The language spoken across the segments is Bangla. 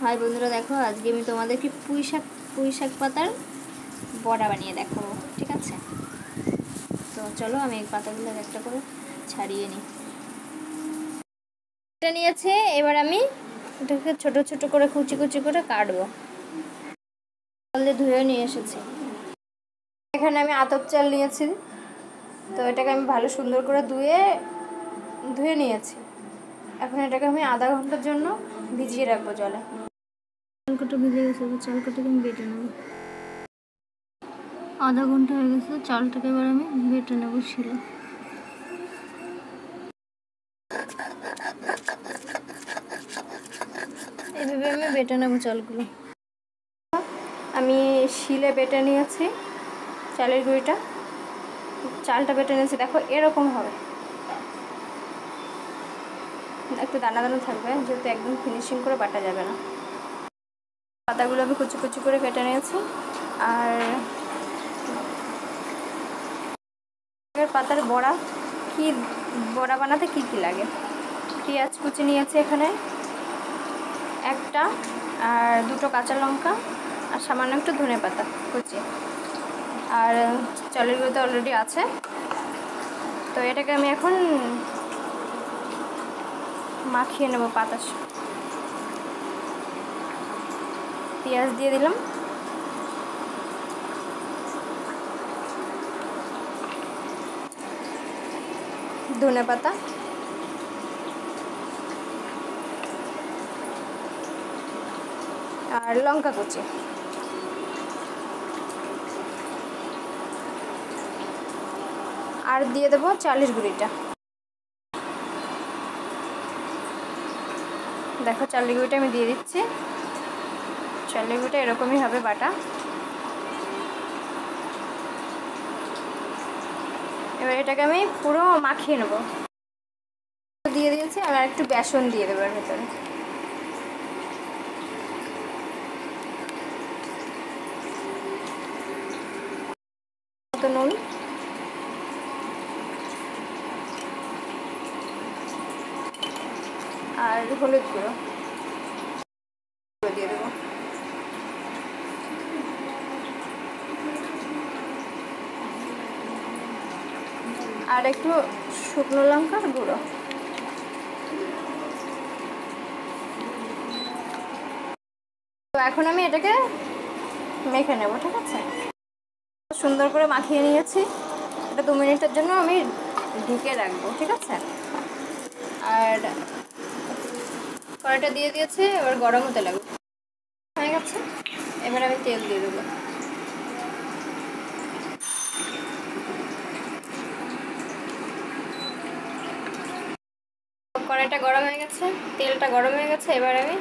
হাই বন্ধুরা, দেখো আজকে আমি তোমাদেরকে পুঁই শাক পাতার বড়া বানিয়ে দেখাবো। ঠিক আছে, তো চলো আমি এই পাতাগুলো একটা করে ছাড়িয়ে নিই। এটা নিয়েছে, এবার আমি এটাকে ছোট ছোট করে কুচি কুচি করে কাটবো। জল দিয়ে ধুয়ে নিয়ে এসেছি। এখানে আমি আতপ চাল নিয়েছি, তো এটাকে আমি ভালো সুন্দর করে ধুয়ে নিয়েছি। এখন এটাকে আমি আধা ঘন্টার জন্য ভিজিয়ে রাখবো জলে। চালকাটা ভিজে গেছে, চালকাটাকে আমি বেটে নেব। আধা ঘন্টা হয়ে গেছে, চালটাকে এবার আমি বেটে নেব শিলে। এইভাবে আমি বেটে নেব চালগুলো। আমি শিলে বেটে নিয়েছি চালের গুঁড়িটা, চালটা বেটে নিয়েছি। দেখো এরকম হবে, একটু দানা দানা থাকবে, যেহেতু একদম ফিনিশিং করে বাটা যাবে না। পাতাগুলো আমি কুচি কুচি করে কেটে নিয়েছি। আর পাতার বড়া বানাতে কি কি লাগে? পেঁয়াজ কুচি নিয়েছি এখানে একটা, আর দুটো কাঁচা লঙ্কা, আর সামান্য একটু ধনেপাতা কুচি, আর চালের গুঁড়ো তো অলরেডি আছে। তো এটাকে আমি এখন মাখিয়ে নেব। পেঁয়াজ দিয়ে দিলাম, ধনেপাতা, আর লঙ্কা কুচি, আর দিয়ে দেবো চালের গুঁড়িটা। দেখো চালের গুঁড়িটা আমি দিয়ে দিচ্ছি। চালের গুঁড়িটা এরকমই হবে বাটা। এবার এটাকে আমি পুরো মাখিয়ে নেব। দিয়ে দিয়েছি, আর একটু বেসন দিয়ে দেবো এর ভেতরে। নুন, আর হলুদ গুঁড়ো দিয়ে দেবো। আর একটু শুকনো লঙ্কার গুঁড়ো। তো এখন আমি এটাকে মেখে নেব। ঠিক আছে, সুন্দর করে মাখিয়ে নিয়েছি। এটা 2 মিনিটের জন্য আমি ঢেকে রাখবো। ঠিক আছে, আর কড়াইটা দিয়ে দিয়েছি, এবার গরম হতে লাগবে। হয়ে গেছে, এবার আমি তেল দিয়ে দেবো। কড়াইটা গরম হয়ে গেছে, তেলটা গরম হয়ে গেছে। এবার আমি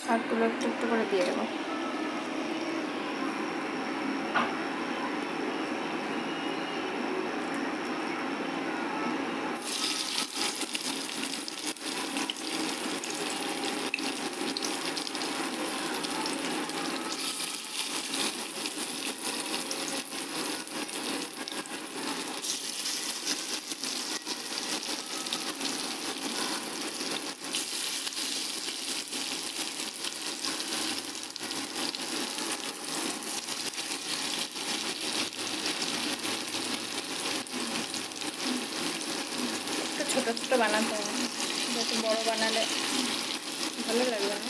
শাকগুলো একটু একটু করে দিয়ে দেবো। ছোটো ছোটো বানাতে হবে, যাতে বড়ো বানালে ভালো লাগবে না।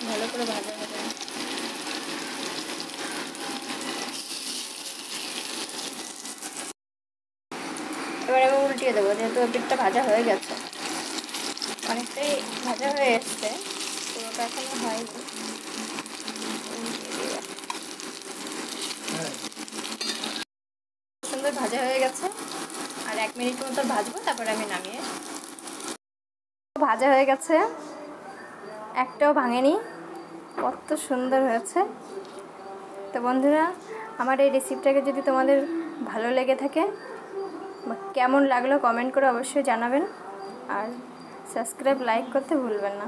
ভালো করে ভাজা হবে। এবার আমি উল্টিয়ে দেবো, যেহেতু পিঠটা ভাজা হয়ে গেছে, অনেকটাই ভাজা হয়ে এসছে, পুরোটা এখনো হয়নি। সুন্দর ভাজা হয়ে গেছে, আর 1 মিনিট মতো ভাজবো, তারপরে আমি নামিয়ে। ভাজা হয়ে গেছে, একটাও ভাঙেনি, কত সুন্দর হয়েছে। তো বন্ধুরা, আমার এই রেসিপিটাকে যদি তোমাদের ভালো লেগে থাকে বা কেমন লাগলো কমেন্ট করে অবশ্যই জানাবেন, আর সাবস্ক্রাইব লাইক করতে ভুলবেন না।